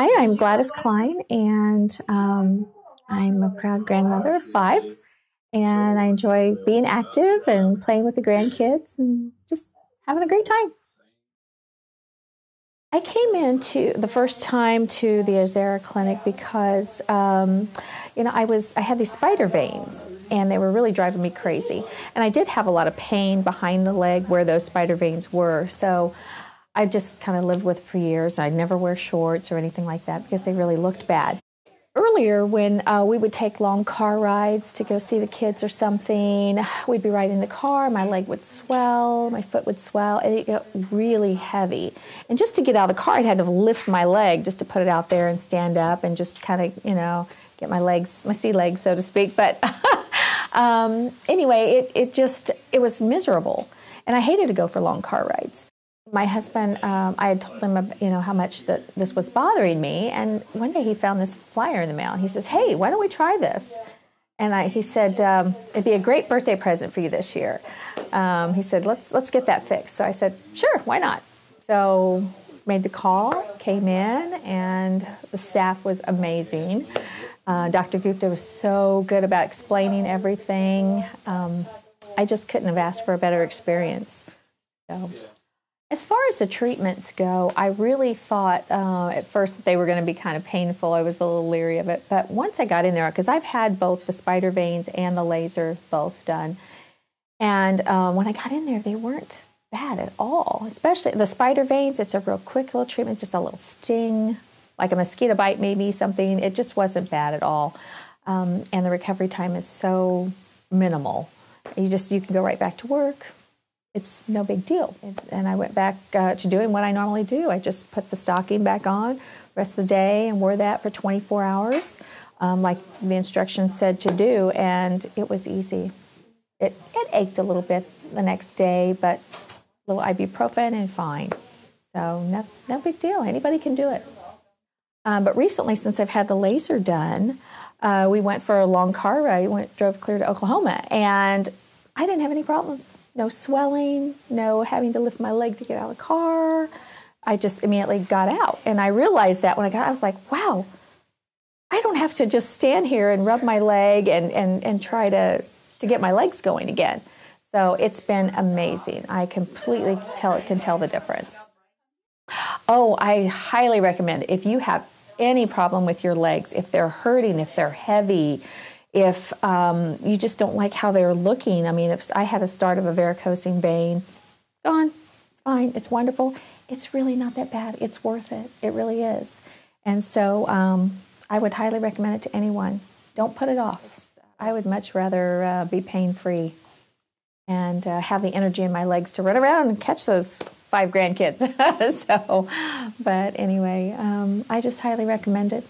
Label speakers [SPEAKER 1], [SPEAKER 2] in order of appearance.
[SPEAKER 1] Hi, I'm Gladys Klein, and I'm a proud grandmother of five, and I enjoy being active and playing with the grandkids and just having a great time. I came into the first time to the Azera Clinic because, I had these spider veins, and they were really driving me crazy. And I did have a lot of pain behind the leg where those spider veins were, so I just kind of lived with it for years. I'd never wear shorts or anything like that because they really looked bad. Earlier, when we would take long car rides to go see the kids or something, we'd be riding in the car, my leg would swell, my foot would swell, and it got really heavy. And just to get out of the car, I'd had to lift my leg just to put it out there and stand up and just kind of, get my legs, my sea legs, so to speak. But anyway, it was miserable. And I hated to go for long car rides. My husband, I had told him, how much that this was bothering me, and one day he found this flyer in the mail. He says, "Hey, why don't we try this?" And he said, "It'd be a great birthday present for you this year." He said, "Let's get that fixed." So I said, "Sure, why not?" So made the call, came in, and the staff was amazing. Dr. Gupta was so good about explaining everything. I just couldn't have asked for a better experience. So. As far as the treatments go, I really thought at first that they were going to be kind of painful. I was a little leery of it. But once I got in there, because I've had both the spider veins and the laser both done, and when I got in there, they weren't bad at all. Especially the spider veins, it's a real quick little treatment, just a little sting, like a mosquito bite maybe, something. It just wasn't bad at all. And the recovery time is so minimal. You can go right back to work. It's no big deal. And I went back to doing what I normally do. I just put the stocking back on the rest of the day and wore that for 24 hours, like the instructions said to do, and it was easy. It ached a little bit the next day, but a little ibuprofen and fine. So no big deal. Anybody can do it. But recently, since I've had the laser done, we went for a long car ride. Drove clear to Oklahoma, and I didn't have any problems. No swelling, no having to lift my leg to get out of the car. I just immediately got out. And I realized that when I got out, I was like, wow, I don't have to just stand here and rub my leg and try to get my legs going again. So it's been amazing. I completely can tell the difference. Oh, I highly recommend it. If you have any problem with your legs, if they're hurting, if they're heavy, if you just don't like how they're looking. I mean, if I had a start of a varicosing vein, gone. It's fine. It's wonderful. It's really not that bad. It's worth it. It really is. And so I would highly recommend it to anyone. Don't put it off. I would much rather be pain-free and have the energy in my legs to run around and catch those 5 grandkids. But anyway, I just highly recommend it.